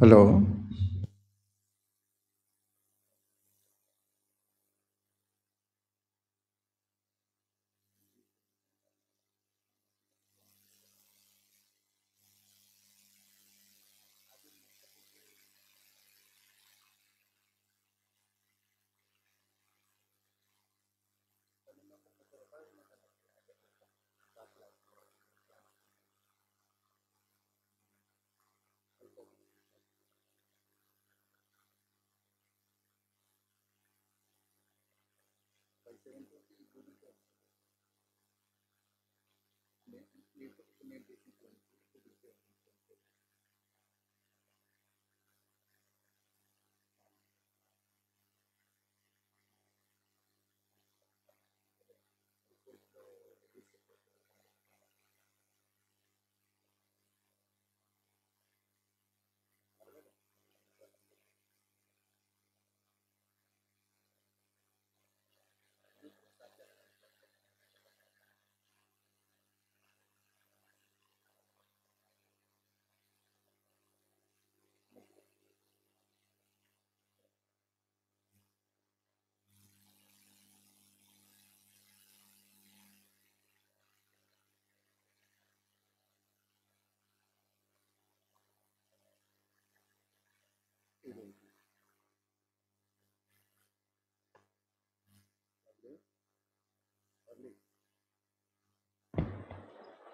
Hello.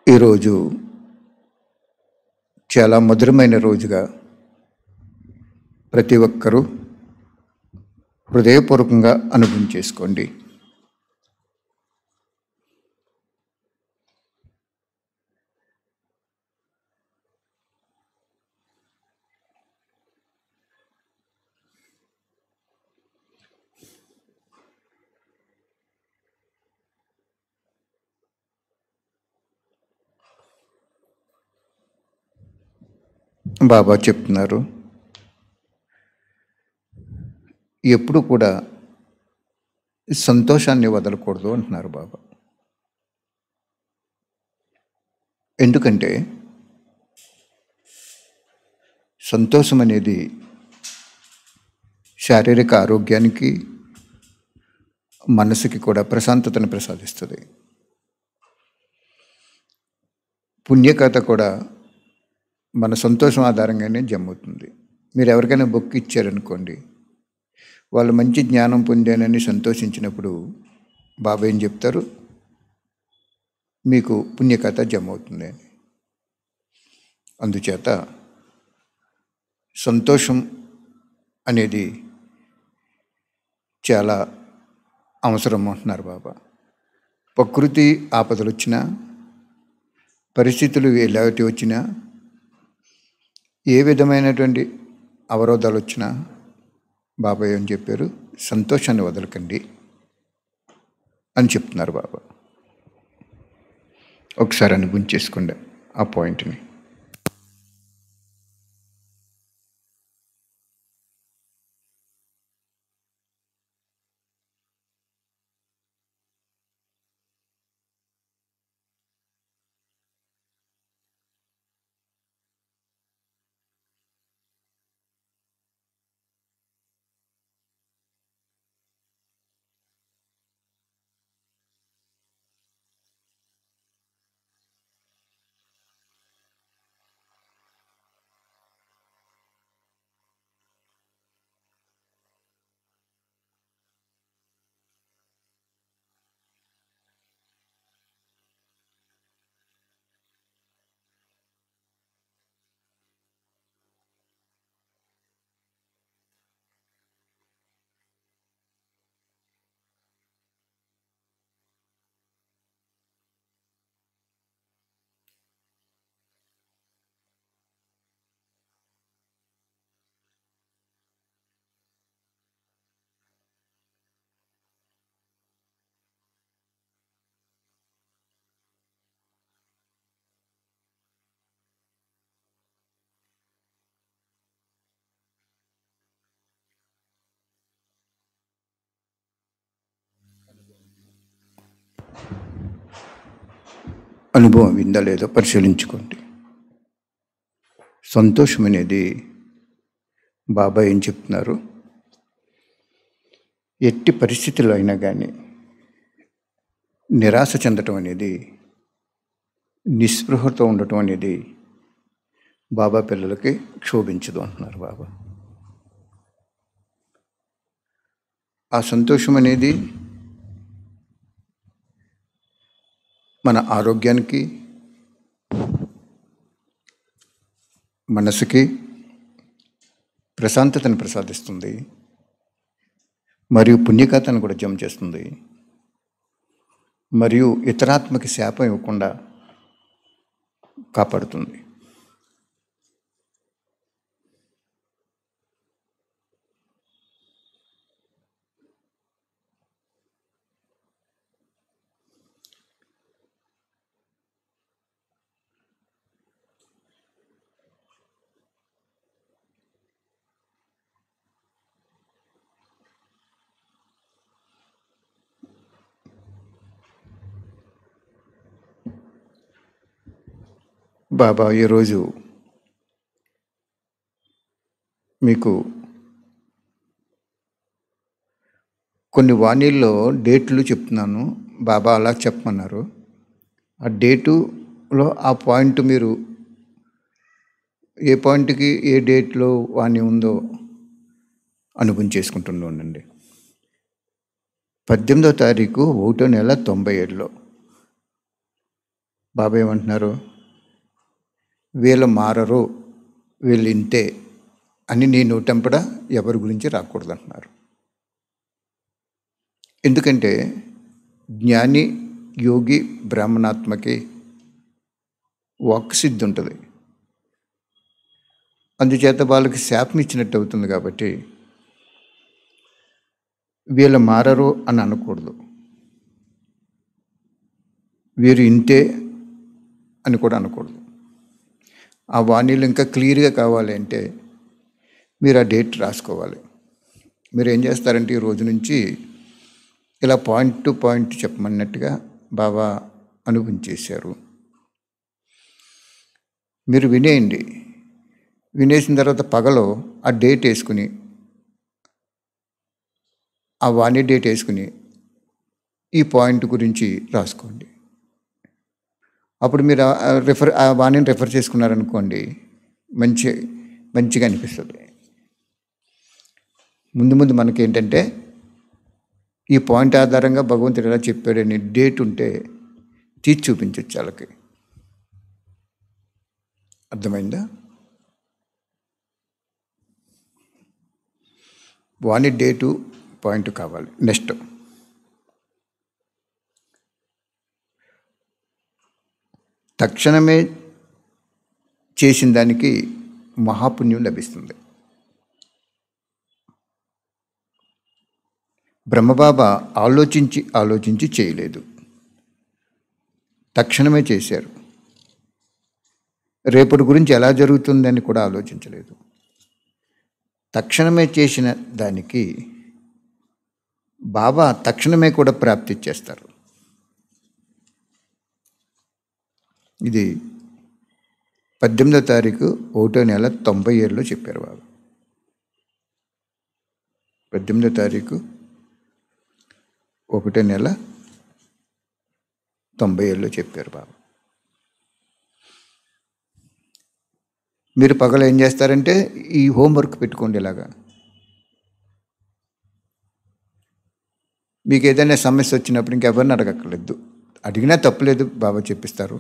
ఈరోజు చాలా మధురమైన రోజుగా ప్రతి ఒక్కరూ హృదయపూర్వకంగా అనుభవం చేసుకోండి. బాబా చెప్తున్నారు, ఎప్పుడు కూడా సంతోషాన్ని వదలకూడదు అంటున్నారు బాబా. ఎందుకంటే సంతోషం అనేది శారీరక ఆరోగ్యానికి, మనసుకి కూడా ప్రశాంతతను ప్రసాదిస్తుంది. పుణ్యకథ కూడా మన సంతోషం ఆధారంగానే జమ్ముతుంది. మీరు ఎవరికైనా బుక్ ఇచ్చారనుకోండి, వాళ్ళు మంచి జ్ఞానం పొందానని సంతోషించినప్పుడు బాబా ఏం చెప్తారు, మీకు పుణ్యకథ జమ్మవుతుంది అని. అందుచేత సంతోషం అనేది చాలా అవసరం అంటున్నారు బాబా. ప్రకృతి ఆపదలు వచ్చినా, పరిస్థితులు ఎలాంటి వచ్చినా, ఏ విధమైనటువంటి అవరోధాలు వచ్చినా బాబా ఏం చెప్పారు, సంతోషాన్ని వదలకండి అని చెప్తున్నారు బాబా. ఒకసారి అనుభవం చేసుకోండి ఆ పాయింట్ని. అనుభవం విందా లేదో పరిశీలించుకోండి. సంతోషం అనేది బాబా ఏం చెప్తున్నారు? ఎట్టి పరిస్థితుల్లో అయినా కానీ నిరాశ చెందటం అనేది, నిస్పృహతో ఉండటం అనేది బాబా పిల్లలకి క్షోభించదు అంటున్నారు బాబా. ఆ సంతోషం అనేది మన ఆరోగ్యానికి, మనసుకి ప్రశాంతతను ప్రసాదిస్తుంది, మరియు పుణ్యకథను కూడా జమ చేస్తుంది, మరియు ఇతరాత్మకి శాపం ఇవ్వకుండా కాపాడుతుంది. బాబా ఈరోజు మీకు కొన్ని వాణీల్లో డేట్లు చెప్తున్నాను. బాబా అలా చెప్పమన్నారు. ఆ డేటులో ఆ పాయింట్ మీరు ఏ పాయింట్కి ఏ డేట్లో వాణి ఉందో అనుభవం చేసుకుంటూ ఉండండి. 18వ తారీఖు 1వ నెల 97లో బాబా ఏమంటున్నారు? వీళ్ళు మారరు, వీళ్ళు ఇంతే అని నీ నోటంపడ ఎవరి గురించి రాకూడదు అంటున్నారు. ఎందుకంటే జ్ఞాని, యోగి, బ్రాహ్మణాత్మకి వాక్సిద్ధి ఉంటుంది. అందుచేత వాళ్ళకి శాపం ఇచ్చినట్టు అవుతుంది. కాబట్టి వీళ్ళు మారరు అని అనకూడదు, వీరు ఇంతే అని కూడా అనకూడదు. ఆ వాణీలు ఇంకా క్లియర్గా కావాలి అంటే మీరు ఆ డేట్ రాసుకోవాలి. మీరు ఏం చేస్తారంటే ఈ రోజు నుంచి ఇలా పాయింట్ టు పాయింట్ చెప్పమన్నట్టుగా బాబా అనుభవించేశారు. మీరు వినేయండి. వినేసిన తర్వాత పగలో ఆ డేట్ వేసుకుని, ఆ వాణి డేట్ వేసుకుని ఈ పాయింట్ గురించి రాసుకోండి. అప్పుడు మీరు ఆ వాణిని రెఫర్ చేసుకున్నారనుకోండి, మంచిగా అనిపిస్తుంది. ముందు మనకేంటంటే ఈ పాయింట్ ఆధారంగా భగవంతుడు ఎలా చెప్పాడని డేట్ ఉంటే తీసి చూపించవచ్చు వాళ్ళకి. అర్థమైందా? వాణి డేటు పాయింట్ కావాలి. నెక్స్ట్ తక్షణమే చేసిన దానికి మహాపుణ్యం లభిస్తుంది. బ్రహ్మబాబా ఆలోచించి చేయలేదు, తక్షణమే చేశారు. రేపటి గురించి ఎలా జరుగుతుందని కూడా ఆలోచించలేదు. తక్షణమే చేసిన దానికి బాబా తక్షణమే కూడా ప్రాప్తి ఇచ్చేస్తారు. ఇది 18వ తారీఖు 1వ నెల 97లో చెప్పారు బాబా. 18వ తారీఖు 1వ నెల 97లో చెప్పారు బాబా. మీరు పగలు ఏం చేస్తారంటే ఈ హోంవర్క్ పెట్టుకోండి. ఇలాగా మీకు ఏదైనా సమస్య వచ్చినప్పుడు ఇంకెవరిని అడగక్కర్లేదు. అడిగినా తప్పులేదు, బాబా చెప్పిస్తారు.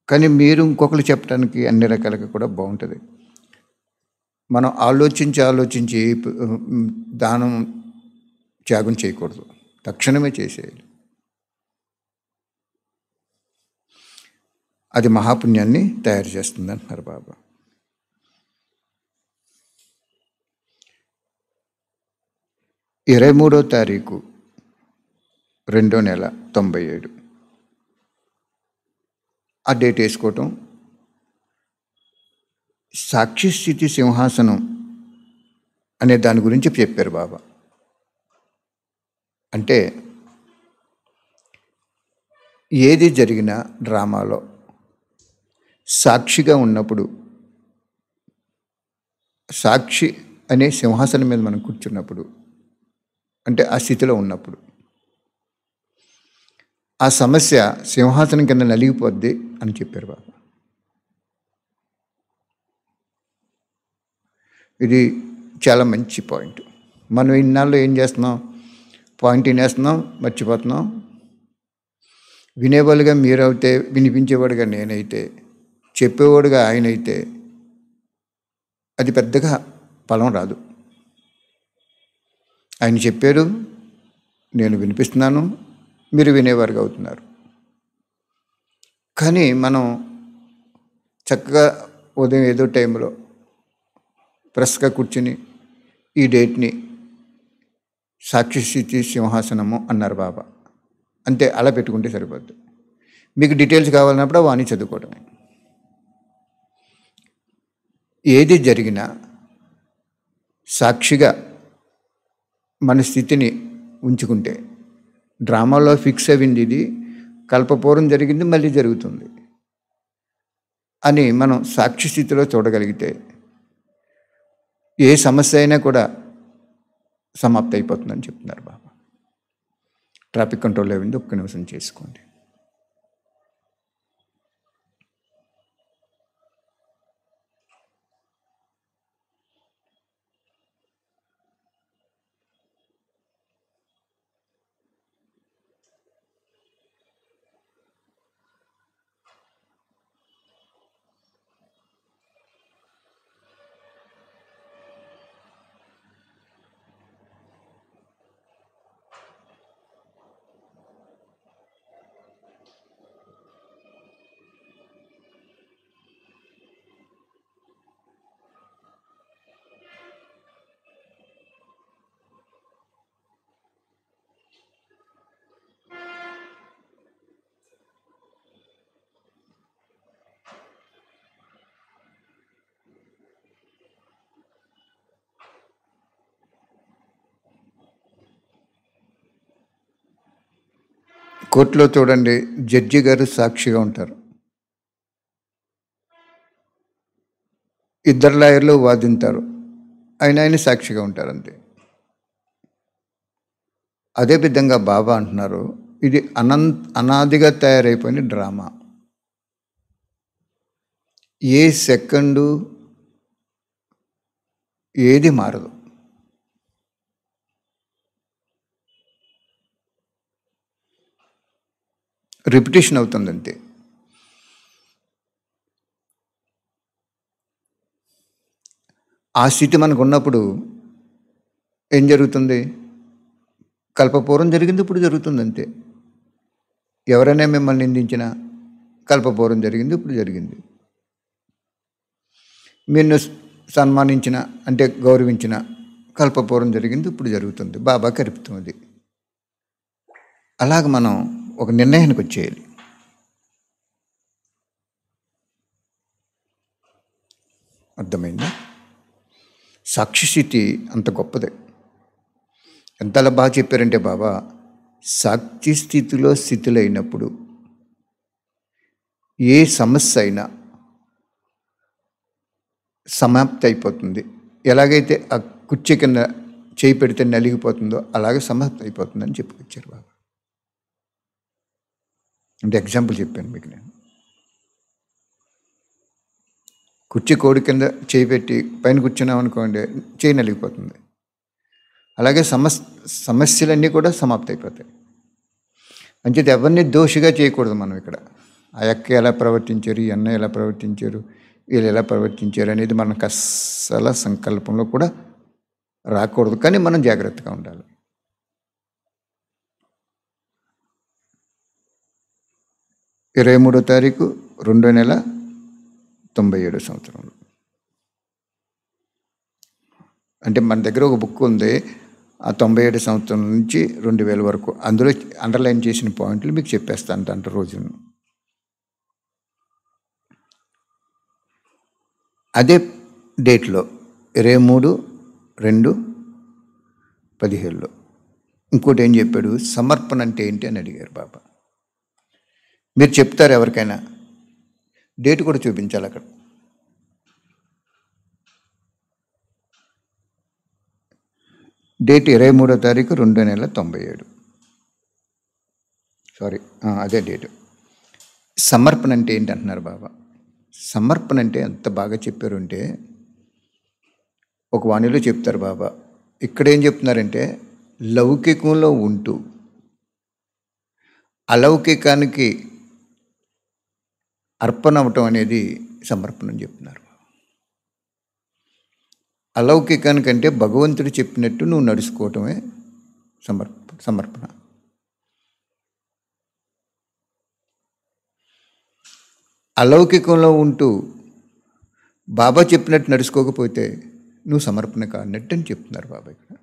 కానీ మీరు ఇంకొకరు చెప్పడానికి అన్ని రకాలుగా కూడా బాగుంటుంది. మనం ఆలోచించి దానం త్యాగం చేయకూడదు, తక్షణమే చేసేయాలి. అది మహాపుణ్యాన్ని తయారు చేస్తుంది అంటున్నారు బాబా. ఇరవై 23వ తారీఖు 2వ నెల 97 ఆ డేట్ వేసుకోవటం. సాక్షి స్థితి సింహాసనం అనే దాని గురించి చెప్పారు బాబా. అంటే ఏది జరిగినా డ్రామాలో సాక్షిగా ఉన్నప్పుడు సాక్షి అనే సింహాసనం మీద మనం కూర్చున్నప్పుడు, అంటే ఆ స్థితిలో ఉన్నప్పుడు, ఆ సమస్య సింహాసనం కింద నలిగిపోద్ది అని చెప్పారు బాబా. ఇది చాలా మంచి పాయింట్. మనం ఇన్నాళ్ళు ఏం చేస్తున్నాం? పాయింట్ వినేస్తున్నాం, మర్చిపోతున్నాం. వినేవాళ్ళుగా మీరైతే, వినిపించేవాడుగా నేనైతే, చెప్పేవాడుగా ఆయనైతే అది పెద్దగా ఫలం రాదు. ఆయన చెప్పారు, నేను వినిపిస్తున్నాను, మీరు వినేవారుగా అవుతున్నారు. కానీ మనం చక్కగా ఉదయం ఏదో టైంలో ప్రెస్గా కూర్చుని ఈ డేట్ని సాక్షి స్థితి సింహాసనము అన్నారు బాబా. అంతే, అలా పెట్టుకుంటే సరిపోద్ది. మీకు డీటెయిల్స్ కావాలన్నప్పుడు వాణి చదువుకోవటమే. ఏది జరిగినా సాక్షిగా మన స్థితిని ఉంచుకుంటే, డ్రామాలో ఫిక్స్ అయింది ఇది, కల్పపూర్వం జరిగింది మళ్ళీ జరుగుతుంది అని మనం సాక్షి స్థితిలో చూడగలిగితే ఏ సమస్య అయినా కూడా సమాప్తి అయిపోతుందని చెప్తున్నారు బాబా. ట్రాఫిక్ కంట్రోల్ అయింది, ఒక్క నిమిషం చేసుకోండి. కోర్టులో చూడండి, జడ్జి గారు సాక్షిగా ఉంటారు, ఇద్దరు లాయర్లు వాదింటారు, ఆయన సాక్షిగా ఉంటారు, అంతే. అదే విధంగా బాబా అంటున్నారు, ఇది అనాదిగా తయారైపోయిన డ్రామా. ఏ సెకండు ఏది మారదు. రిపిటేషన్ అవుతుంది అంతే. ఆ స్థితి మనకు ఉన్నప్పుడు ఏం జరుగుతుంది? కల్పపూర్వం జరిగింది, ఇప్పుడు జరుగుతుంది, అంతే. ఎవరైనా మిమ్మల్ని నిందించినా కల్పపూర్వం జరిగింది, ఇప్పుడు జరిగింది. నిన్ను సన్మానించిన, అంటే గౌరవించిన, కల్పపూర్వం జరిగింది, ఇప్పుడు జరుగుతుంది. బాబా కరిపుతుంది. అలాగ మనం ఒక నిర్ణయానికి వచ్చేయాలి. అర్థమైందా? సాక్షి స్థితి అంత గొప్పదే. ఎంతలా బాగా చెప్పారంటే బాబా, సాక్షి స్థితిలో స్థితులైనప్పుడు ఏ సమస్య అయినా సమాప్తి అయిపోతుంది. ఎలాగైతే ఆ కుర్చీ కింద చేయి పెడితే నలిగిపోతుందో అలాగే సమాప్తి అయిపోతుందని చెప్పుకొచ్చారు బాబా. అంటే ఎగ్జాంపుల్ చెప్పాను మీకు నేను. కుర్చీ కోడి కింద చేయి పెట్టి పైన కూర్చున్నాం అనుకోండి, చేయి నలిగిపోతుంది. అలాగే సమస్యలన్నీ కూడా సమాప్తి అయిపోతాయి. అంచేది ఎవరిని దోషిగా చేయకూడదు మనం ఇక్కడ. ఆ అక్క ఎలా ప్రవర్తించారు, ఈ అన్న ఎలా ప్రవర్తించారు, వీళ్ళు ఎలా ప్రవర్తించారు అనేది మనకు అస్సలు సంకల్పంలో కూడా రాకూడదు. కానీ మనం జాగ్రత్తగా ఉండాలి. ఇరవై 23వ తారీఖు 2వ నెల 97వ సంవత్సరంలో. అంటే మన దగ్గర ఒక బుక్ ఉంది, ఆ 97 సంవత్సరం నుంచి 2000 వరకు. అందులో అండర్లైన్ చేసిన పాయింట్లు మీకు చెప్పేస్తాను అంట రోజును. అదే డేట్లో 23/2/17లో ఇంకోటి ఏం చెప్పాడు, సమర్పణ అంటే ఏంటి అని అడిగారు బాబా. మీరు చెప్తారు ఎవరికైనా, డేట్ కూడా చూపించాలి అక్కడ. డేట్ 23వ తారీఖు 2/97. సారీ, అదే డేటు. సమర్పణ అంటే ఏంటి అంటున్నారు బాబా. సమర్పణ అంటే ఎంత బాగా చెప్పారు అంటే, ఒక వాణిలో చెప్తారు బాబా. ఇక్కడ ఏం చెప్తున్నారంటే, లౌకికంలో ఉంటూ అలౌకికానికి అర్పణ అవటం అనేది సమర్పణ అని చెప్తున్నారు. అలౌకికానికంటే భగవంతుడు చెప్పినట్టు నువ్వు నడుచుకోవటమే సమర్పణ. అలౌకికంలో ఉంటూ బాబా చెప్పినట్టు నడుచుకోకపోతే నువ్వు సమర్పణ కానట్టు అని చెప్తున్నారు బాబా ఇక్కడ.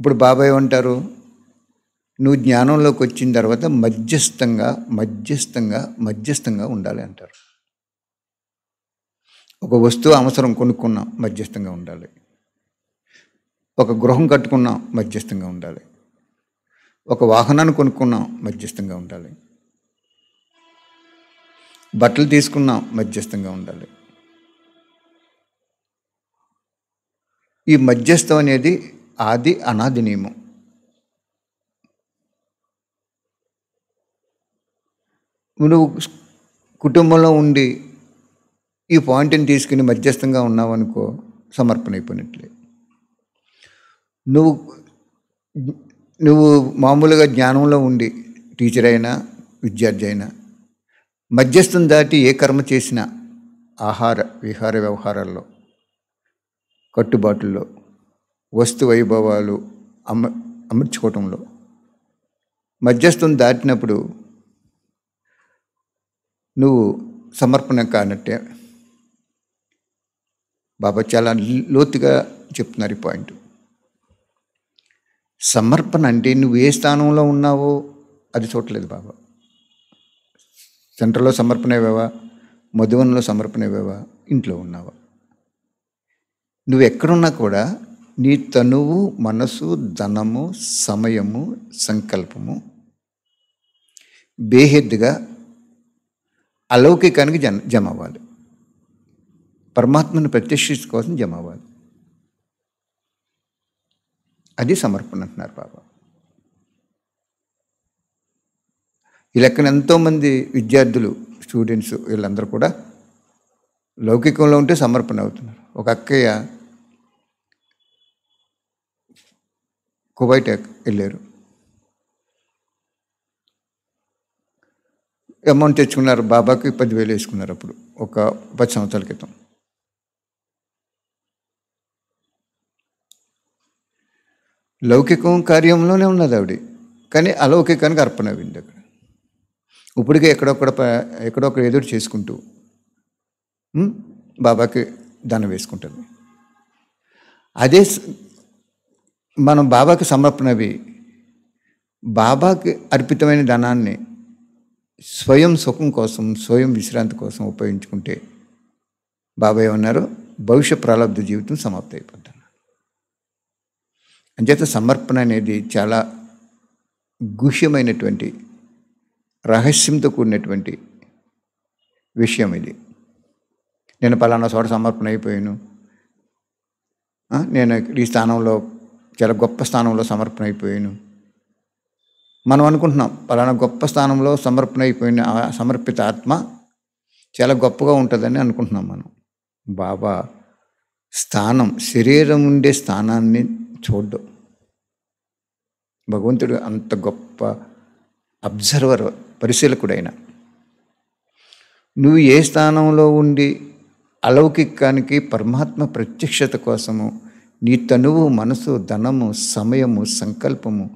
ఇప్పుడు బాబా ఏమంటారు, నువ్వు జ్ఞానంలోకి వచ్చిన తర్వాత మధ్యస్థంగా ఉండాలి అంటారు. ఒక వస్తువు అవసరం కొనుక్కున్నాం, మధ్యస్థంగా ఉండాలి. ఒక గృహం కట్టుకున్నాం, మధ్యస్థంగా ఉండాలి. ఒక వాహనాన్ని కొనుక్కున్నాం, మధ్యస్థంగా ఉండాలి. బట్టలు తీసుకున్నాం, మధ్యస్థంగా ఉండాలి. ఈ మధ్యస్థం అనేది ఆది అనాది నియమం. నువ్వు కుటుంబంలో ఉండి ఈ పాయింట్ని తీసుకుని మధ్యస్థంగా ఉన్నావు అనుకో, సమర్పణ అయిపోయినట్లే. నువ్వు మామూలుగా జ్ఞానంలో ఉండి టీచర్ అయినా విద్యార్థి అయినా మధ్యస్థం దాటి ఏ కర్మ చేసినా విహార వ్యవహారాల్లో, కట్టుబాటుల్లో, వస్తు వైభవాలు అమర్చుకోవటంలో మధ్యస్థం దాటినప్పుడు నువ్వు సమర్పణ కానట్టే. బాబా చాలా లోతుగా చెప్తున్నారు ఈ పాయింట్. సమర్పణ అంటే నువ్వు ఏ స్థానంలో ఉన్నావో అది చూడలేదు బాబా. సెంటర్లో సమర్పణ అయ్యావా, మధువనంలో సమర్పణ అయ్యావా, ఇంట్లో ఉన్నావా, నువ్వు ఎక్కడున్నా కూడా నీ తనువు, మనసు, ధనము, సమయము, సంకల్పము బేహద్దుగా అలౌకికానికి జమ అవ్వాలి. పరమాత్మను ప్రత్యక్షించ కోసం జమ అవ్వాలి. అది సమర్పణ అంటున్నారు బాబా. ఈ లెక్కన ఎంతోమంది విద్యార్థులు, స్టూడెంట్స్ వీళ్ళందరూ కూడా లౌకికంలో ఉంటే సమర్పణ అవుతున్నారు. ఒక అక్కయ్య కువైట్ వెళ్ళారు, అమౌంట్ తెచ్చుకున్నారు, బాబాకి 10,000 వేసుకున్నారు. అప్పుడు ఒక 10 సంవత్సరాల క్రితం. లౌకికం కార్యంలోనే ఉన్నది ఆవిడ, కానీ అలౌకికానికి అర్పణ అయింది అక్కడ. ఇప్పటికే ఎక్కడొక్కడ ఎదురు చేసుకుంటూ బాబాకి ధనం వేసుకుంటుంది. అదే మనం బాబాకి సమర్పణవి, బాబాకి అర్పితమైన ధనాన్ని స్వయం సుఖం కోసం, స్వయం విశ్రాంతి కోసం ఉపయోగించుకుంటే బాబా ఏమన్నారు, భవిష్య ప్రారంభ జీవితం సమాప్తి అయిపోతుంది. అంచేత సమర్పణ అనేది చాలా గుహ్యమైనటువంటి, రహస్యంతో కూడినటువంటి విషయం ఇది. నేను పలానా చోట సమర్పణ అయిపోయాను, నేను ఈ స్థానంలో చాలా గొప్ప స్థానంలో సమర్పణ అయిపోయాను. మనం అనుకుంటున్నాం పలానా గొప్ప స్థానంలో సమర్పణ అయిపోయిన సమర్పిత ఆత్మ చాలా గొప్పగా ఉంటుందని అనుకుంటున్నాం మనం. బాబా స్థానం, శరీరం ఉండే స్థానాన్ని చూడ్డం. భగవంతుడు అంత గొప్ప అబ్జర్వర్, పరిశీలకుడైన. నువ్వు ఏ స్థానంలో ఉండి అలౌకికానికి, పరమాత్మ ప్రత్యక్షత కోసము నీ తనువు, మనసు, ధనము, సమయము, సంకల్పము,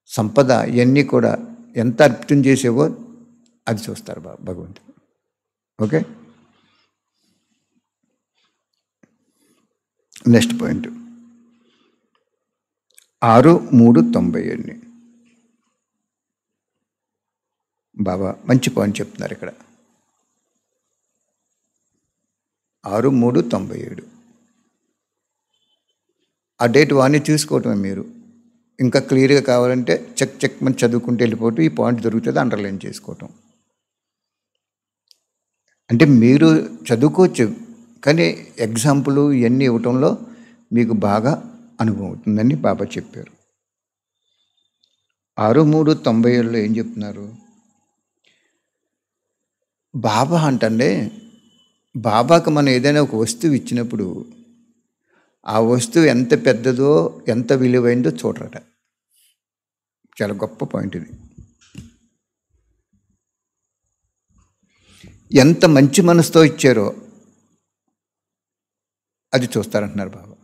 సంపద ఇవన్నీ కూడా ఎంత అర్పితం చేసేవో అది చూస్తారు భగవంతుడు. Okay, next point 6/3/97. బాబా మంచి పాయింట్ చెప్తున్నారు ఇక్కడ. 6/3/97 ఆ డేట్ వాడిని చూసుకోవటమే. మీరు ఇంకా క్లియర్గా కావాలంటే చెక్ మనం చదువుకుంటూ వెళ్ళిపోవటం, ఈ పాయింట్ దొరుకుతుంది అండర్లైన్ చేసుకోవటం. అంటే మీరు చదువుకోవచ్చు, కానీ ఎగ్జాంపుల్ ఇవన్నీ ఇవ్వటంలో మీకు బాగా అనుభవం అవుతుందని బాబా చెప్పారు. 6397లో ఏం చెప్తున్నారు? బాబా అంటండే, బాబాకు మనం ఏదైనా ఒక వస్తువు ఇచ్చినప్పుడు ఆ వస్తువు ఎంత పెద్దదో ఎంత విలువైందో చూడరట. చాలా గొప్ప పాయింట్ ఇది. ఎంత మంచి మనసుతో ఇచ్చారో అది చూస్తారంటున్నారు బాబా.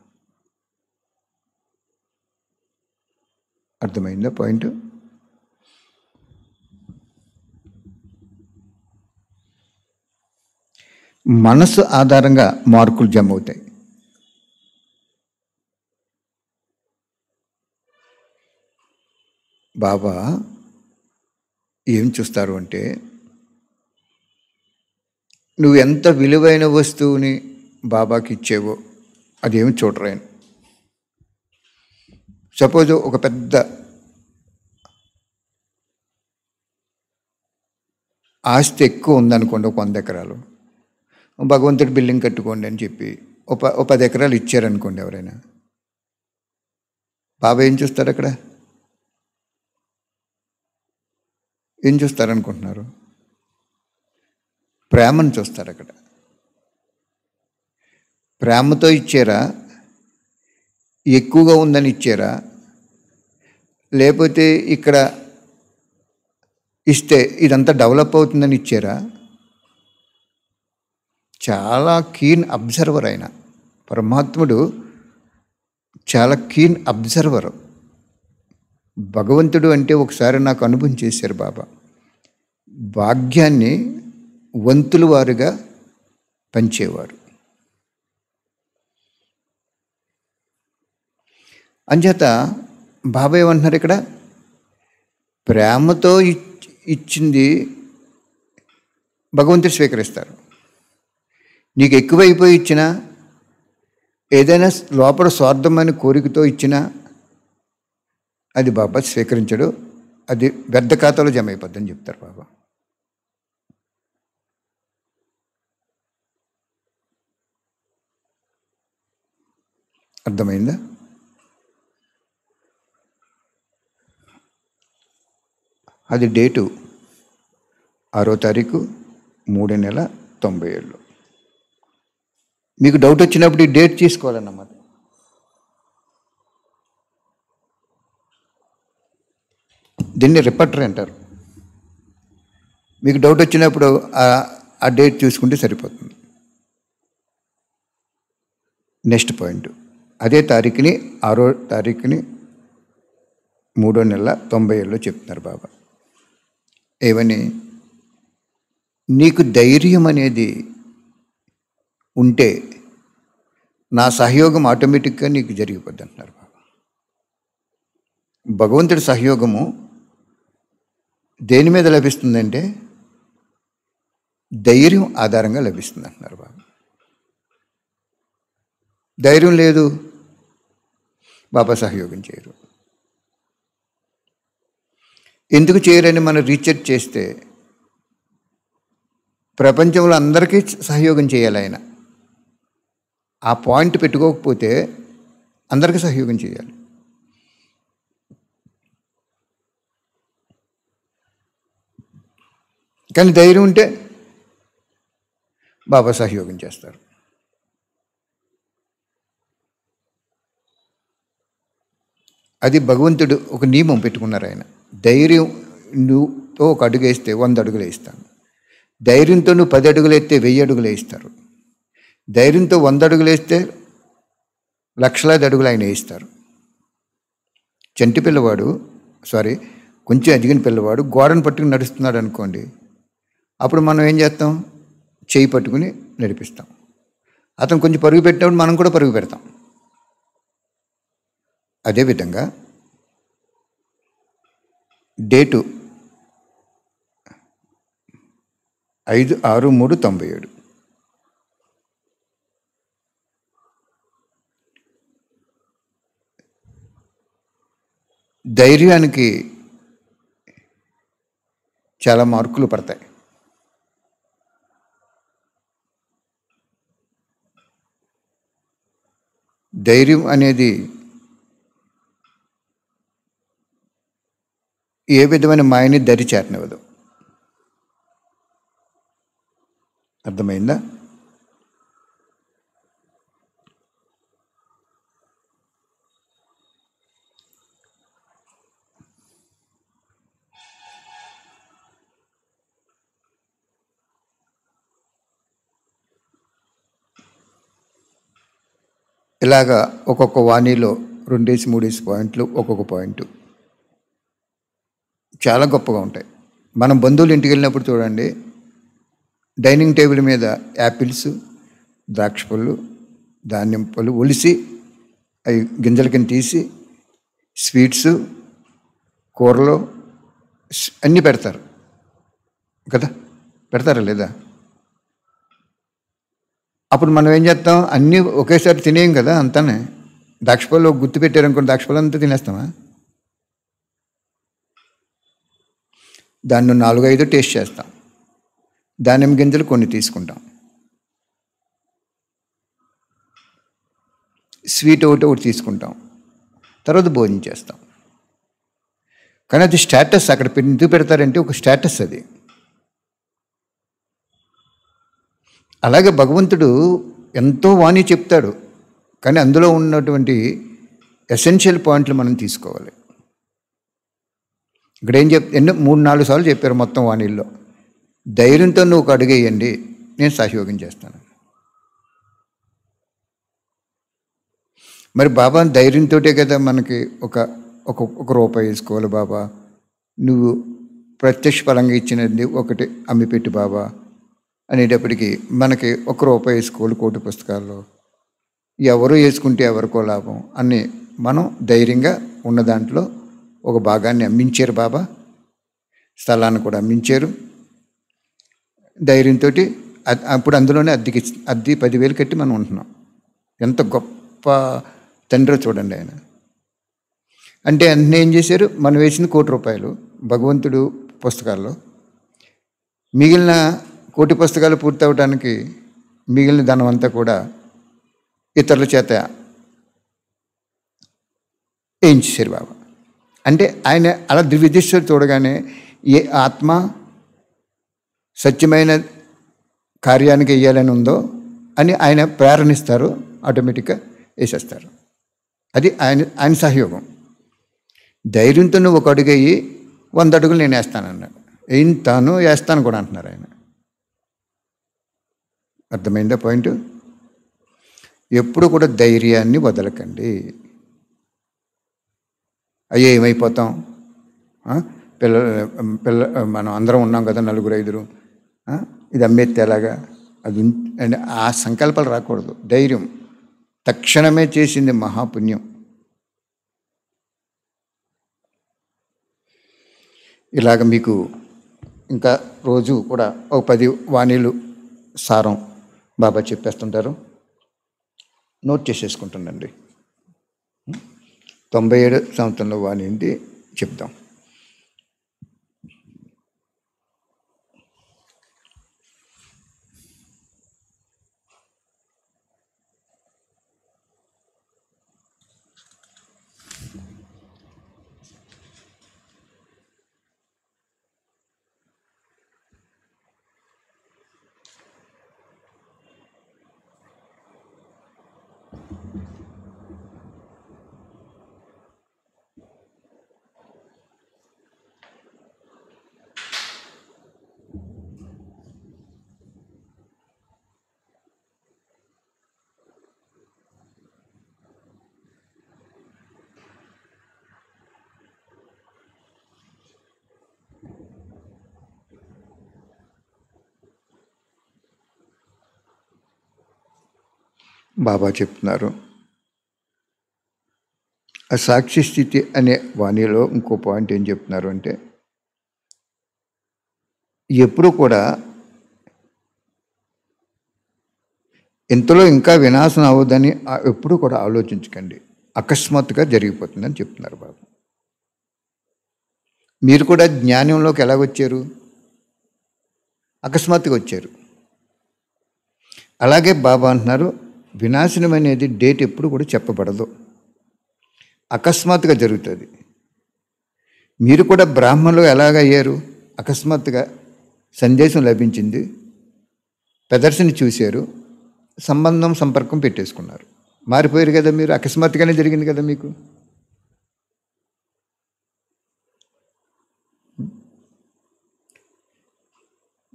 అర్థమైందా పాయింట్? మనసు ఆధారంగా మార్కులు జమ అవుతాయి. బాబా ఏం చూస్తారు అంటే, నువ్వు ఎంత విలువైన వస్తువుని బాబాకి ఇచ్చేవో అదేమి చూడరాయను. సపోజ్ ఒక పెద్ద ఆస్తి ఎక్కువ ఉందనుకోండి, ఒక 100 ఎకరాలు, భగవంతుడి బిల్డింగ్ కట్టుకోండి అని చెప్పి ఓ 10 ఎకరాలు ఇచ్చారనుకోండి ఎవరైనా, బాబా ఏం చూస్తారు అక్కడ? ఏం చూస్తారనుకుంటున్నారు? ప్రేమను చూస్తారు అక్కడ. ప్రేమతో ఇచ్చారా, ఎక్కువగా ఉందని ఇచ్చారా, లేకపోతే ఇక్కడ ఇస్తే ఇదంతా డెవలప్ అవుతుందని ఇచ్చారా? చాలా కీన్ అబ్జర్వర్ ఆయన పరమాత్ముడు, చాలా కీన్ అబ్జర్వర్. భగవంతుడు అంటే ఒకసారి నాకు అనుభవం చేశారు బాబా. భాగ్యాన్ని వంతుల వారుగా పంచేవారు. అంచేత బాబా ఏమంటున్నారు ఇక్కడ? ప్రేమతో ఇచ్చింది భగవంతుడు స్వీకరిస్తారు. నీకు ఎక్కువైపోయి ఇచ్చినా, ఏదైనా లోపల స్వార్థమైన కోరికతో ఇచ్చినా అది బాబా స్వీకరించడు. అది వ్యర్థ ఖాతాలో జమ అయిపోద్దని చెప్తారు బాబా. అర్థమైందా? అది డేటు 6వ తారీఖు 3వ నెల 97. మీకు డౌట్ వచ్చినప్పుడు ఈ డేట్ తీసుకోవాలన్నమాట. దీన్ని రిపర్టరీ అంటారు. మీకు డౌట్ వచ్చినప్పుడు ఆ డేట్ చూసుకుంటే సరిపోతుంది. నెక్స్ట్ పాయింట్, అదే తారీఖుని 6వ తారీఖుని 3వ నెల 97లో చెప్తున్నారు బాబా. ఏమని? నీకు ధైర్యం అనేది ఉంటే నా సహయోగం ఆటోమేటిక్గా నీకు జరిగిపోద్ది అంటున్నారు బాబా. భగవంతుడి సహయోగము దేని మీద లభిస్తుందంటే ధైర్యం ఆధారంగా లభిస్తుంది అంటున్నారు బాబా. ధైర్యం లేదు, బాబా సహయోగం చేయరు. ఎందుకు చేయరని మనం రీసెర్చ్ చేస్తే, ప్రపంచంలో అందరికీ సహయోగం చేయాలి ఆయన. ఆ పాయింట్ పెట్టుకోకపోతే అందరికీ సహయోగం చేయాలి. కానీ ధైర్యం ఉంటే బాబా సహయోగం చేస్తారు. అది భగవంతుడు ఒక నియమం పెట్టుకున్నారు ఆయన. ధైర్యం నువ్వుతో ఒక అడుగు వేస్తే 100 అడుగులు వేస్తాను. ధైర్యంతో నువ్వు 10 అడుగులు వేస్తే 1000 అడుగులు వేస్తారు. ధైర్యంతో 100 అడుగులు వేస్తే లక్షలాది అడుగులు ఆయన వేయిస్తారు. చంటి పిల్లవాడు, కొంచెం ఎదిగిన పిల్లవాడు గోడను పట్టుకుని నడుస్తున్నాడు అనుకోండి, అప్పుడు మనం ఏం చేస్తాం? చేయి పట్టుకుని నడిపిస్తాం. అతను కొంచెం పరుగు పెట్టినప్పుడు మనం కూడా పరుగు పెడతాం. అదేవిధంగా డేటు 5/6/3/97. ధైర్యానికి చాలా మార్కులు పడతాయి. ధైర్యం అనేది ఏ విధమైన మాయని దరి చేరనివ్వదు. అర్థమైందా? ఇలాగా ఒక్కొక్క వాణిలో 2-3 పాయింట్లు, ఒక్కొక్క పాయింట్ చాలా గొప్పగా ఉంటాయి. మనం బంధువులు ఇంటికి వెళ్ళినప్పుడు చూడండి, డైనింగ్ టేబుల్ మీద యాపిల్స్, ద్రాక్ష పళ్ళు, ధాన్యం పళ్ళు ఒలిసి అవి గింజల కింద తీసి స్వీట్స్, కూరలు అన్నీ పెడతారు కదా, పెడతారా లేదా? అప్పుడు మనం ఏం చేస్తాం, అన్నీ ఒకేసారి తినేయం కదా, అంతానే. ద్రాక్ష పళ్ళు గుర్తు పెట్టారనుకోండి, ద్రాక్ష పళ్ళు అంతా తినేస్తామా? దాన్ని 4-5 టేస్ట్ చేస్తాం. దానిమ్మ గింజలు కొన్ని తీసుకుంటాం, స్వీట్ ఒకటి తీసుకుంటాం, తర్వాత భోజనం చేస్తాం. కానీ అది స్టేటస్. అక్కడ ఎందుకు పెడతారంటే ఒక స్టేటస్ అది. అలాగే భగవంతుడు ఎంతో వాణి చెప్తాడు, కానీ అందులో ఉన్నటువంటి ఎసెన్షియల్ పాయింట్లు మనం తీసుకోవాలి. ఇక్కడ ఏం 3-4 సార్లు చెప్పారు మొత్తం వాణిల్లో. ధైర్యంతో నువ్వు ఒక అడుగేయండి, నేను సహయోగం చేస్తాను. మరి బాబా ధైర్యంతో కదా మనకి ఒక రూపాయి వేసుకోవాలి బాబా, నువ్వు ప్రత్యక్ష ఫలంగా ఇచ్చినది ఒకటి అమ్మిపెట్టి బాబా అనేటప్పటికీ మనకి 1 రూపాయి వేసుకోవాలి. కోటి పుస్తకాల్లో ఎవరు వేసుకుంటే ఎవరికో లాభం అని మనం ధైర్యంగా ఉన్న దాంట్లో ఒక భాగాన్ని అమ్మించారు బాబా, స్థలాన్ని కూడా అమ్మించారు ధైర్యంతో. అప్పుడు అందులోనే అద్దె 10,000 కట్టి మనం ఉంటున్నాం. ఎంత గొప్ప తండ్రి చూడండి ఆయన. అంటే అన్నీ ఏం చేశారు, మనం వేసింది 1 కోటి రూపాయలు భగవంతుడు పుస్తకాల్లో, మిగిలిన 1 కోటి పుస్తకాలు పూర్తవడానికి మిగిలిన ధనం అంతా కూడా ఇతరుల చేత ఏం చేశారు బాబా. అంటే ఆయన అలా దివ్యదృష్టితో చూడగానే ఏ ఆత్మ సత్యమైన కార్యానికి వేయాలని ఉందో అని ఆయన ప్రేరణిస్తారు, ఆటోమేటిక్గా వేసేస్తారు. అది ఆయన సహయోగం. ధైర్యంతో నువ్వు 1 అడుగు అయ్యి 100 అడుగులు నేను వేస్తానన్నాడు. వేస్తాను వేస్తాను కూడా అంటున్నారు ఆయన. అర్థమైందా పాయింట్? ఎప్పుడు కూడా ధైర్యాన్ని వదలకండి. అయ్యే ఏమైపోతాం, మనం అందరం ఉన్నాం కదా, 4-5, ఇది అమ్మేస్తే ఎలాగా, అది అంటే ఆ సంకల్పాలు రాకూడదు. ధైర్యం తక్షణమే చేసింది మహాపుణ్యం. ఇలాగ మీకు ఇంకా రోజు కూడా ఒక 10 వాణీలు సారం బాబా చెప్పేస్తుంటారు, నోట్ చేసేసుకుంటుండండి. 97 సంవత్సరంలో వాణి ఏంటి చెప్దాం. బాబా చెప్తున్నారు, ఆ సాక్షి స్థితి అనే వాణిలో ఇంకో పాయింట్ ఏం చెప్తున్నారు అంటే, ఎప్పుడు కూడా ఇంతలో ఇంకా వినాశనం అవ్వదని ఎప్పుడు కూడా ఆలోచించకండి, అకస్మాత్తుగా జరిగిపోతుందని చెప్తున్నారు బాబా. మీరు కూడా జ్ఞానంలోకి ఎలాగొచ్చారు, అకస్మాత్తుగా వచ్చారు. అలాగే బాబా అంటున్నారు, వినాశనం అనేది డేట్ ఎప్పుడు కూడా చెప్పబడదు, అకస్మాత్తుగా జరుగుతుంది. మీరు కూడా బ్రాహ్మణులు ఎలాగయ్యారు? అకస్మాత్తుగా సందేశం లభించింది, ప్రదర్శన చూశారు, సంపర్కం పెట్టేసుకున్నారు, మారిపోయారు కదా మీరు. అకస్మాత్తుగానే జరిగింది కదా మీకు.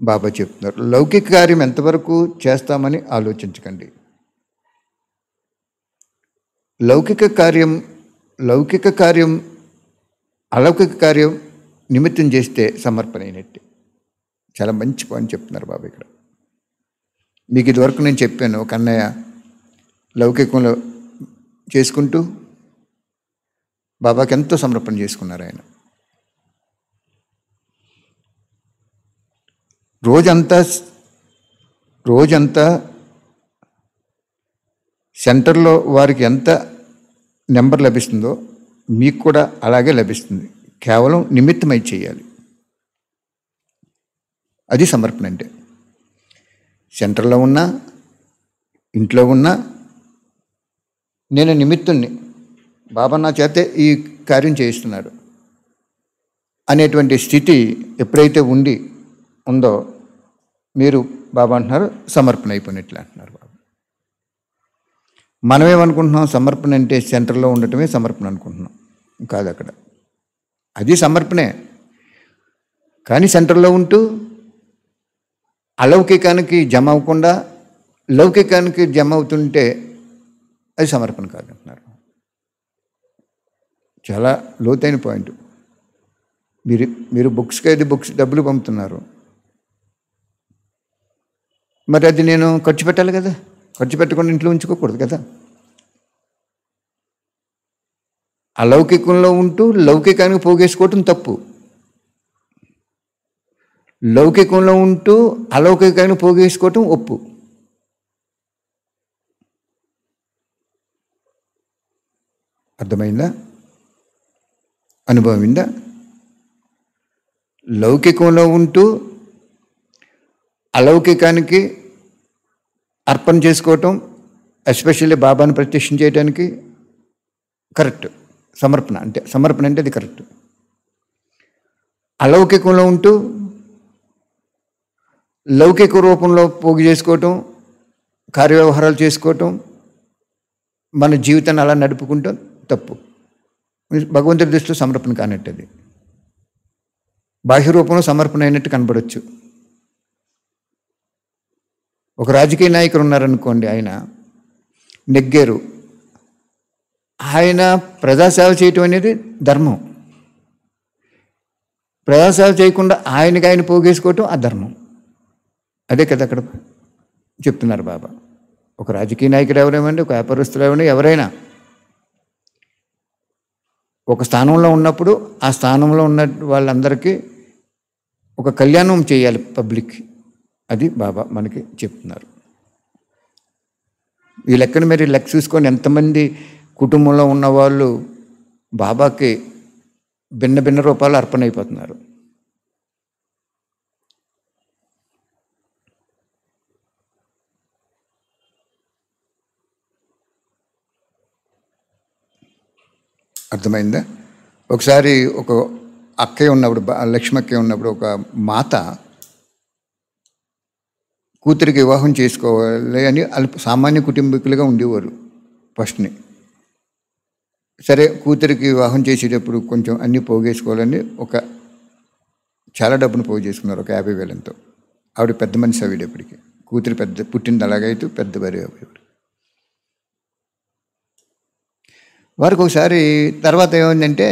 బాబా చెప్తున్నారు, లౌకిక కార్యం ఎంతవరకు చేస్తామని ఆలోచించకండి. లౌకిక కార్యం అలౌకిక కార్యం నిమిత్తం చేస్తే సమర్పణ అయినట్టే. చాలా మంచి పాయింట్ చెప్తున్నారు బాబా ఇక్కడ. మీకు ఇదివరకు నేను చెప్పాను, ఒక అన్నయ్య లౌకికంలో చేసుకుంటూ బాబాకి ఎంతో సమర్పణ చేసుకున్నారు. ఆయన రోజంతా సెంటర్లో వారికి ఎంత నెంబర్ లభిస్తుందో మీకు కూడా అలాగే లభిస్తుంది. కేవలం నిమిత్తమై చేయాలి. అది సమర్పణ అంటే. సెంటర్లో ఉన్నా, ఇంట్లో ఉన్నా నేను నిమిత్తుణ్ణి, బాబా నా చేతే ఈ కార్యం చేయిస్తున్నాడు అనేటువంటి స్థితి ఎప్పుడైతే ఉందో మీరు బాబా అంటున్నారు సమర్పణ అయిపోయినట్లు అంటున్నారు బాబా. మనమేమనుకుంటున్నాం, సమర్పణ అంటే సెంటర్లో ఉండటమే సమర్పణ అనుకుంటున్నాం. కాదు, అక్కడ అది సమర్పణే. కానీ సెంటర్లో ఉంటూ అలౌకికానికి జమ అవ్వకుండా లౌకికానికి జమ అవుతుంటే అది సమర్పణ కాదు అంటున్నారు. చాలా లోతైన పాయింట్. మీరు బుక్స్ డబ్బులు పంపుతున్నారు, మరి అది నేను ఖర్చు పెట్టాలి కదా. ఖర్చు పెట్టకుండా ఇంట్లో ఉంచుకోకూడదు కదా. అలౌకికంలో ఉంటూ లౌకికానికి పోగేసుకోవటం తప్పు. లౌకికంలో ఉంటూ అలౌకికానికి పోగేసుకోవటం ఒప్పు. అర్థమైందా? అనుభవమైందా? లౌకికంలో ఉంటూ అలౌకికానికి అర్పణ చేసుకోవటం, ఎస్పెషల్లీ బాబాను ప్రత్యక్షం చేయడానికి కరెక్ట్. సమర్పణ అంటే అది కరెక్ట్. అలౌకికంలో ఉంటూ లౌకిక రూపంలో పోగు చేసుకోవటం, కార్యవ్యవహారాలు చేసుకోవటం, మన జీవితాన్ని అలా నడుపుకుంటాం తప్పు. భగవంతుడి దృష్టిలో సమర్పణ కానట్టు. అది బాహ్య రూపంలో సమర్పణ అయినట్టు కనబడవచ్చు. ఒక రాజకీయ నాయకుడు ఉన్నారనుకోండి, ఆయన నెగ్గారు, ఆయన ప్రజాసేవ చేయటం అనేది ధర్మం. ప్రజాసేవ చేయకుండా ఆయన పోగేసుకోవటం అధర్మం. అదే కదా అక్కడ చెప్తున్నారు బాబా. ఒక రాజకీయ నాయకుడు ఎవరేమండి, ఒక వ్యాపారస్తులు ఎవరైనా ఒక స్థానంలో ఉన్నప్పుడు ఆ స్థానంలో ఉన్న వాళ్ళందరికీ ఒక కళ్యాణం చేయాలి పబ్లిక్. అది బాబా మనకి చెప్తున్నారు. ఈ లెక్కను మీరు లెక్క చూసుకొని ఎంతమంది కుటుంబంలో ఉన్నవాళ్ళు బాబాకి భిన్న భిన్న రూపాలు అర్పణ అయిపోతున్నారు. అర్థమైందా? ఒకసారి ఒక అక్కయ్య ఉన్నప్పుడు, లక్ష్మక్కయ్య ఉన్నప్పుడు, ఒక మాత కూతురికి వివాహం చేసుకోవాలి అని సామాన్య కుటుంబీకులుగా ఉండేవారు ఫస్ట్ని. సరే, కూతురికి వివాహం చేసేటప్పుడు కొంచెం అన్నీ పోగేసుకోవాలని చాలా డబ్బును పోగు చేసుకున్నారు, ఒక 50,000. ఆవిడ పెద్ద మనిషి అయ్యేటప్పటికి. కూతురు పుట్టింది అలాగైతే పెద్ద భార్య అయ్యేవాడు. వారికి ఒకసారి తర్వాత ఏమైందంటే,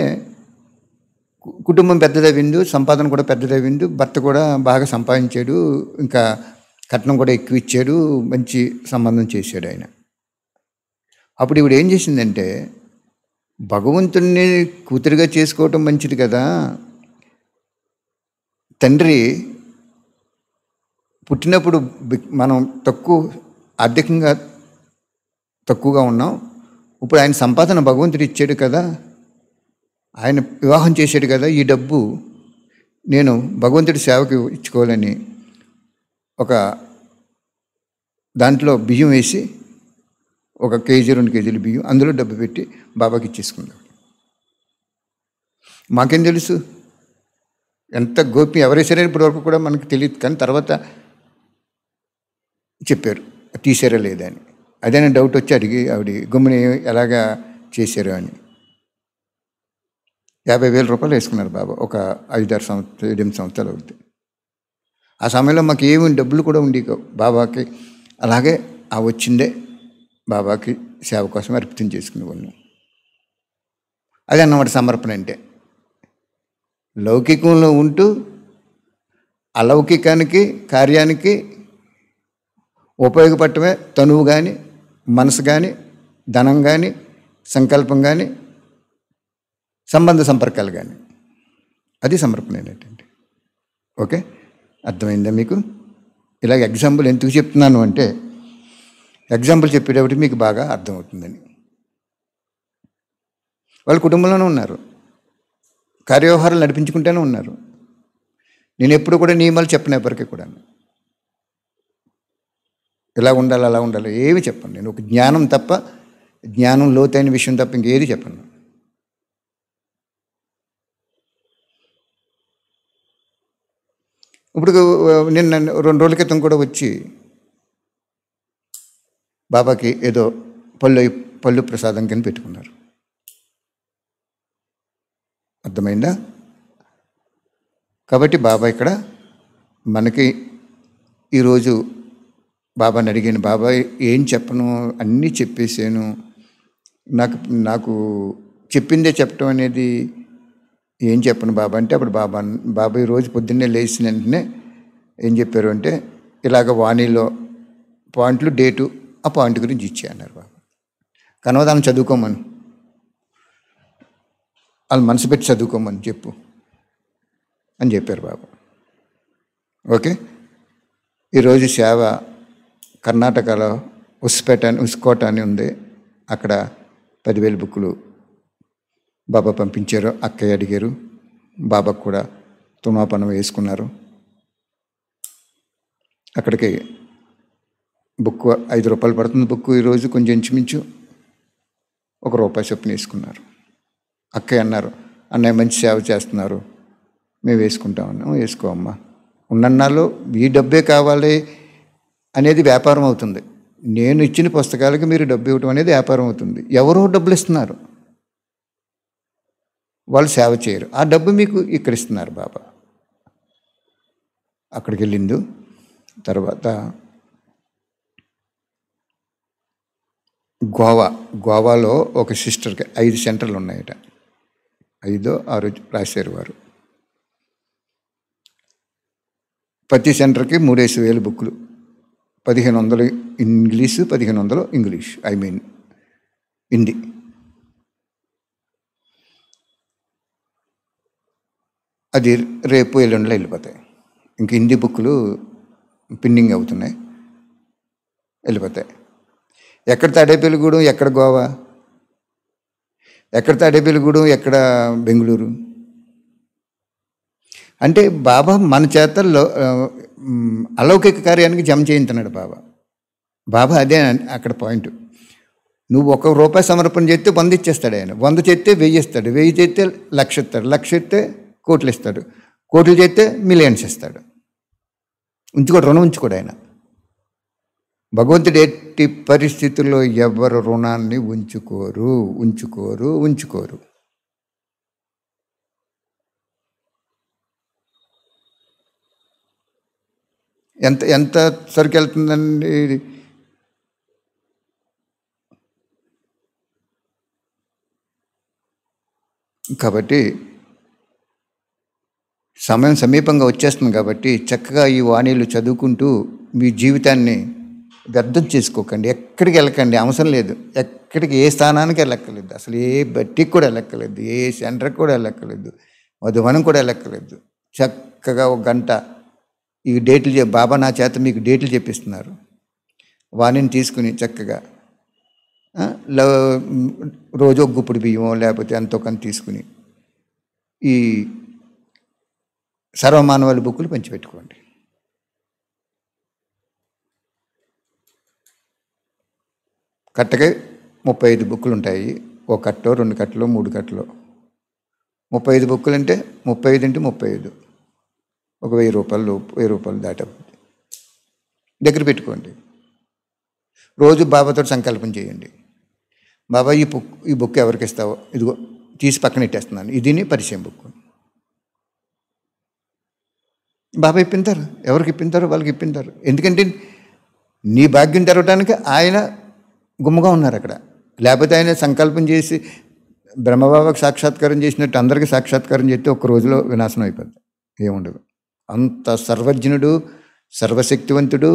కుటుంబం పెద్దదవ్వింది, సంపాదన కూడా పెద్దదవ్వింది, భర్త కూడా బాగా సంపాదించాడు, ఇంకా కట్నం కూడా ఎక్కువ ఇచ్చాడు, మంచి సంబంధం చేశాడు ఆయన. అప్పుడు ఈవిడ ఏం చేసిందంటే, భగవంతుణ్ణి కూతురుగా చేసుకోవటం మంచిది కదా, తండ్రి పుట్టినప్పుడు మనం ఆర్థికంగా తక్కువగా ఉన్నాం, ఇప్పుడు ఆయన సంపాదన భగవంతుడు ఇచ్చాడు కదా, ఆయన వివాహం చేశాడు కదా, ఈ డబ్బు నేను భగవంతుడి సేవకి ఇచ్చుకోవాలని ఒక దాంట్లో బియ్యం వేసి 1 కేజీ 2 కేజీలు బియ్యం అందులో డబ్బు పెట్టి బాబాకి ఇచ్చేసుకున్నాడు. మాకేం తెలుసు ఎంత గోప్యం ఎవరేసారో ఇప్పటివరకు కూడా మనకు తెలియదు. కానీ తర్వాత చెప్పారు తీసారా లేదా అని. అదేనా డౌట్ వచ్చి అడిగి ఆవిడ గమ్ముని ఎలాగా చేశారు అని. 50,000 రూపాయలు వేసుకున్నారు బాబా. ఒక 5-6 సంవత్సరాలు 8 సంవత్సరాలు అవుతుంది. ఆ సమయంలో మాకు ఏమి డబ్బులు కూడా ఉండి బాబాకి అలాగే ఆ వచ్చిందే బాబాకి సేవ కోసం అర్పితం చేసుకునేవాళ్ళం. అదే అన్నమాట సమర్పణ అంటే. లౌకికంలో ఉంటూ అలౌకికానికి కార్యానికి ఉపయోగపడటమే తనువు కానీ, మనసు కానీ, ధనం కానీ, సంకల్పం కానీ, సంబంధ సంపర్కాలు కానీ. అది సమర్పణ ఏంటంటే. ఓకే, అర్థమైందా మీకు? ఇలాగ ఎగ్జాంపుల్ ఎందుకు చెప్తున్నాను అంటే ఎగ్జాంపుల్ చెప్పేటప్పుడు మీకు బాగా అర్థమవుతుందని. వాళ్ళ కుటుంబంలోనే ఉన్నారు, కార్యవ్యవహారాలు నడిపించుకుంటూనే ఉన్నారు. నేను ఎప్పుడు కూడా నియమాలు చెప్పను ఎవరికి కూడా. ఇలా ఉండాలి అలా ఉండాలి ఏమి చెప్పను. నేను ఒక జ్ఞానం తప్ప, జ్ఞానం లోతైన విషయం తప్ప ఇంకేది చెప్పను. ఇప్పుడు నిన్న 2 రోజుల క్రితం కూడా వచ్చి బాబాకి ఏదో పళ్ళు ప్రసాదం కింద పెట్టుకున్నారు. అర్థమైందా? కాబట్టి బాబా ఇక్కడ మనకి ఈరోజు బాబాని అడిగాను, బాబా ఏం చెప్పను, అన్నీ చెప్పేసాను, నాకు చెప్పిందే చెప్పడం అనేది ఏం చెప్పను బాబా అంటే, అప్పుడు బాబా ఈరోజు పొద్దున్నే లేచిన వెంటనే ఏం చెప్పారు అంటే, ఇలాగ వాణిలో పాయింట్లు డేటు ఆ పాయింట్ గురించి ఇచ్చే అన్నారు బాబా. కనవదాన్ని చదువుకోమని, వాళ్ళు మనసు పెట్టి చదువుకోమని చెప్పు అని చెప్పారు బాబా. ఓకే, ఈరోజు సేవ కర్ణాటకలో ఉస్కోట అని ఉంది, అక్కడ 10,000 బుక్కులు బాబా పంపించారు. అక్కయ్య అడిగారు, బాబాకు కూడా తుమాపనం వేసుకున్నారు. అక్కడికి బుక్ 5 రూపాయలు పడుతుంది బుక్. ఈరోజు కొంచెం ఇంచుమించు ₹1 చొప్పున వేసుకున్నారు. అక్కయ్య అన్నారు, అన్నయ్య మంచి సేవ చేస్తున్నారు, మేము వేసుకుంటామన్నాం. వేసుకోమ్మా, ఉన్నన్నాళ్ళు ఈ డబ్బే కావాలి అనేది వ్యాపారం అవుతుంది. నేను ఇచ్చిన పుస్తకాలకి మీరు డబ్బు ఇవ్వటం అనేది వ్యాపారం అవుతుంది. ఎవరో డబ్బులు ఇస్తున్నారు, వాళ్ళు సేవ చేయరు, ఆ డబ్బు మీకు ఇక్కడ ఇస్తున్నారు బాబా. అక్కడికి వెళ్ళింది. తర్వాత గోవాలో ఒక సిస్టర్కి 5 సెంటర్లు ఉన్నాయట. 5, 6 రాశారు వారు. ప్రతి సెంటర్కి 3,000 బుక్కులు, 1,500 ఇంగ్లీషు, 1,500 ఇంగ్లీష్, హిందీ. అది రేపు ఎల్లుండిలో వెళ్ళిపోతాయి. ఇంక హిందీ బుక్కులు పిన్నింగ్ అవుతున్నాయి, వెళ్ళిపోతాయి. ఎక్కడ తాడేపల్లిగూడెం, ఎక్కడ గోవా, ఎక్కడ తాడేపల్లిగూడెం, ఎక్కడ బెంగళూరు. అంటే బాబా మన చేతల్లో అలౌకిక కార్యానికి జమ చేయించున్నాడు బాబా. అదే అక్కడ పాయింట్. నువ్వు ₹1 సమర్పణ చేస్తే 100 ఇచ్చేస్తాడు ఆయన. 100 చేస్తే 1000 ఇస్తాడు, 1000 చేస్తే 1,00,000 ఇస్తాడు, 1,00,000 ఇస్తే కోట్లు ఇస్తాడు, కోట్లు చేస్తే మిలియన్స్ ఇస్తాడు. రుణం ఉంచుకోడు ఆయన. భగవంతుడు ఎట్టి పరిస్థితుల్లో ఎవరు రుణాన్ని ఉంచుకోరు. ఎంత సరికి వెళ్తుందండి ఇది? కాబట్టి సమయం సమీపంగా వచ్చేస్తుంది. కాబట్టి చక్కగా ఈ వాణీలు చదువుకుంటూ మీ జీవితాన్ని వ్యర్థం చేసుకోకండి. ఎక్కడికి వెళ్ళకండి, అవసరం లేదు. ఎక్కడికి ఏ స్థానానికి వెళ్ళక్కర్లేదు, అసలు ఏ బట్టికి కూడా వెళ్ళక్కర్లేదు, ఏ సెంటర్కి కూడా వెళ్ళక్కర్లేదు, మధువనం కూడా వెళ్ళక్కర్లేదు. చక్కగా 1 గంట ఈ డేట్లు బాబా నా చేత మీకు డేట్లు చెప్పిస్తున్నారు. వాణిని తీసుకుని చక్కగా రోజు 1 గుప్పుడు బియ్యమో లేకపోతే ఎంతో కొంత తీసుకుని ఈ సర్వమానవాళి బుక్కులు పంచిపెట్టుకోండి. కట్టకే 35 బుక్కులు ఉంటాయి. ఒక కట్టో 2 కట్టలో 3 కట్టలో 35 బుక్కులు అంటే 35 ఇంటూ 35 ఒక 1000 రూపాయలు 1000 రూపాయలు దాటవుతుంది. దగ్గర పెట్టుకోండి. రోజు బాబాతో సంకల్పం చేయండి. బాబా ఈ బుక్ ఎవరికి ఇస్తావో ఇదిగో తీసి పక్కన పెట్టేస్తున్నాను, ఇదిని పరిచయం బుక్. బాబా ఇప్పింటారు, ఎవరికి ఇప్పింటారో వాళ్ళకి ఇప్పింటారు. ఎందుకంటే నీ భాగ్యం తెరవడానికి ఆయన గుమ్మగా ఉన్నారు అక్కడ. లేకపోతే ఆయన సంకల్పం చేసి బ్రహ్మబాబాకు సాక్షాత్కారం చేసినట్టు అందరికీ సాక్షాత్కారం చేస్తే ఒక్క రోజులో వినాశనం అయిపోద్ది, ఏముండదు. అంత సర్వజ్ఞుడు, సర్వశక్తివంతుడు,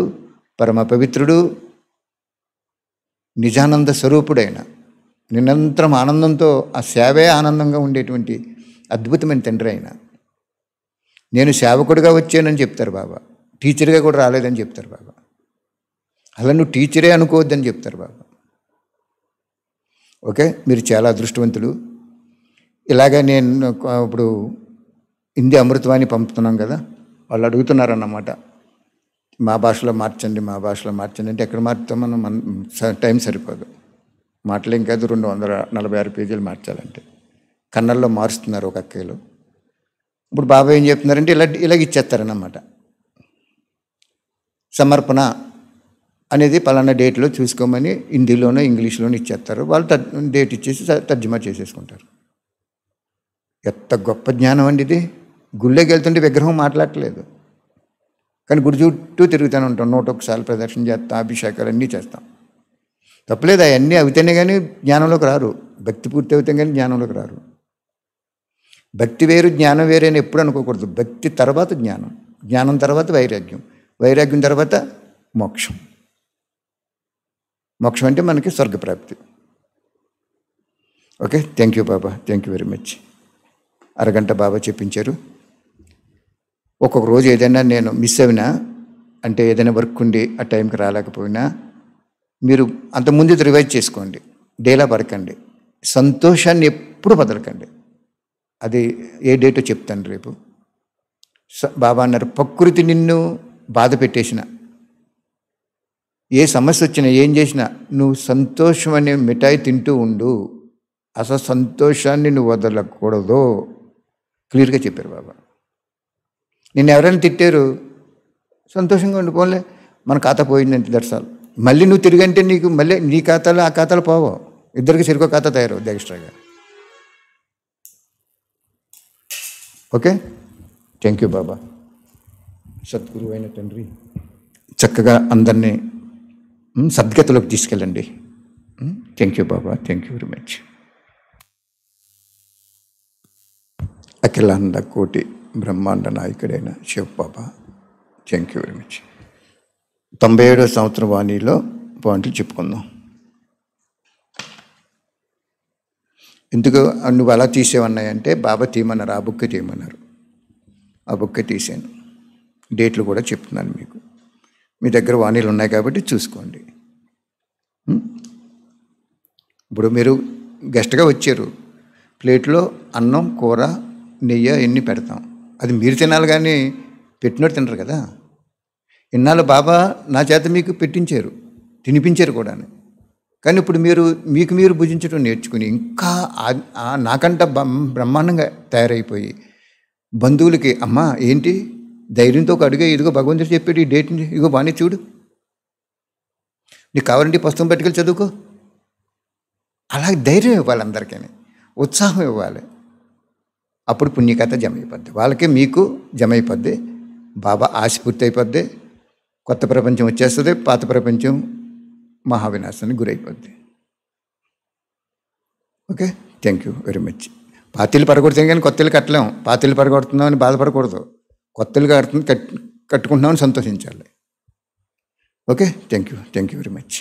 పరమ పవిత్రుడు, నిజానంద స్వరూపుడైన, నిరంతరం ఆనందంతో ఆ సేవే ఆనందంగా ఉండేటువంటి అద్భుతమైన తండ్రి అయిన. నేను సేవకుడిగా వచ్చానని చెప్తారు బాబా, టీచర్గా కూడా రాలేదని చెప్తారు బాబా. అలా నువ్వు టీచరే అనుకోవద్దని చెప్తారు బాబా. ఓకే, మీరు చాలా అదృష్టవంతులు. ఇలాగే నేను ఇప్పుడు హిందీ అమృతవాణి పంపుతున్నాం కదా, వాళ్ళు అడుగుతున్నారన్నమాట, మా భాషలో మార్చండి, మా భాషలో మార్చండి అంటే ఎక్కడ మార్చుతాం మనం, టైం సరిపోదు. మాటలు ఇంకా 246 పేజీలు మార్చాలంటే కన్నడలో మారుస్తున్నారు ఒక అక్కయ్యలో. ఇప్పుడు బాబా ఏం చెప్తున్నారంటే ఇలాగ ఇచ్చేస్తారన్నమాట. సమర్పణ అనేది పలానా డేట్లో చూసుకోమని హిందీలోనో ఇంగ్లీష్లోనో ఇచ్చేస్తారు. వాళ్ళు డేట్ ఇచ్చేసి తర్జుమా చేసేసుకుంటారు. ఎంత గొప్ప జ్ఞానం అండి ఇది. గుళ్ళోకి వెళ్తుంటే విగ్రహం మాట్లాడట్లేదు, కానీ గుడి చుట్టూ తిరుగుతూనే ఉంటాం. 101 సార్లు ప్రదర్శన చేస్తాం, అభిషేకాలు అన్నీ చేస్తాం. తప్పలేదు, అవన్నీ అవుతేనే కానీ జ్ఞానంలోకి రారు. భక్తి పూర్తి అవుతాం కానీ జ్ఞానంలోకి రారు. భక్తి వేరు జ్ఞానం వేరే అని ఎప్పుడు అనుకోకూడదు. భక్తి తర్వాత జ్ఞానం, జ్ఞానం తర్వాత వైరాగ్యం, వైరాగ్యం తర్వాత మోక్షం. మోక్షం అంటే మనకి స్వర్గప్రాప్తి. ఓకే, థ్యాంక్ యూ బాబా, థ్యాంక్ యూ వెరీ మచ్. అరగంట బాబా చెప్పించారు. ఒక్కొక్క రోజు ఏదైనా నేను మిస్ అయినా అంటే ఏదైనా వర్క్ ఉండి ఆ టైంకి రాలేకపోయినా మీరు అంతకుముందు రివైజ్ చేసుకోండి. డేలా పడకండి, సంతోషాన్ని ఎప్పుడు వదలకండి. అది ఏ డేటో చెప్తాను రేపు. బాబా అన్నారు, ప్రకృతి నిన్ను బాధ పెట్టేసిన, ఏ సమస్య వచ్చినా ఏం చేసినా నువ్వు సంతోషం అనే మిఠాయి తింటూ ఉండు, అసలు సంతోషాన్ని నువ్వు వదలకూడదు. క్లియర్గా చెప్పారు బాబా. నిన్ను ఎవరైనా తిట్టారు, సంతోషంగా ఉండిపోలే, మన ఖాతా పోయిందంటే దర్శాలు. మళ్ళీ నువ్వు తిరిగంటే నీకు మళ్ళీ నీ ఖాతాలో ఆ ఖాతాలో పోవో, ఇద్దరికి సరికో ఖాతా తయారవుద్ది ఎక్స్ట్రాగా. ఓకే, థ్యాంక్ యూ బాబా. సద్గురువు అయిన తండ్రి చక్కగా అందరినీ సద్గతిలోకి తీసుకెళ్ళండి. థ్యాంక్ యూ బాబా, థ్యాంక్ యూ వెరీ మచ్. అఖిలాండ కోటి బ్రహ్మాండ నాయకుడైన శివ బాబా, థ్యాంక్ యూ వెరీ మచ్. 97వ సంవత్సరం వాణిలో పాయింట్లు చెప్పుకుందాం. ఎందుకు నువ్వు అలా తీసేవన్నాయంటే బాబా తీయమన్నారు, ఆ బుక్ తీయమన్నారు. ఆ బుక్ తీసాను. డేట్లు కూడా చెప్తున్నాను మీకు. మీ దగ్గర వాణీలు ఉన్నాయి కాబట్టి చూసుకోండి. ఇప్పుడు మీరు గెస్ట్గా వచ్చారు, ప్లేట్లో అన్నం కూర నెయ్యి ఎన్ని పెడతాం, అది మీరు తినాలి కానీ పెట్టినట్టు తినరు కదా. ఇన్నాళ్ళు బాబా నా చేత మీకు పెట్టించారు, తినిపించారు కూడా. కానీ ఇప్పుడు మీకు మీరు భుజించడం నేర్చుకుని ఇంకా నాకంట బ్రహ్మాండంగా తయారైపోయి బంధువులకి, అమ్మా ఏంటి ధైర్యంతో ఒక అడిగే, ఇదిగో భగవంతుడు చెప్పాడు ఈ డేట్, ఇదిగో బాగానే చూడు, నీకు కావాలంటే పుస్తకం పట్టుకెళ్ళి చదువుకో. అలాగే ధైర్యం ఇవ్వాలి, అందరికీ ఉత్సాహం ఇవ్వాలి. అప్పుడు పుణ్యకథ జమ అయిపోద్ది, వాళ్ళకి మీకు జమ అయిపోద్ది. బాబా ఆశ పూర్తి అయిపోద్ది, కొత్త ప్రపంచం వచ్చేస్తుంది, పాత ప్రపంచం మహావినాశానికి గురైపోద్ది. Okay, thank you very much. పాతిళ్ళు పడగొడుతాం కానీ కొత్త ఇల్లు కట్టలేం. పాతిళ్ళు పడగొడుతున్నాం అని బాధపడకూడదు, కొత్త ఇల్లు కట్టుకుంటున్నామని సంతోషించాలి. Okay, thank you very much.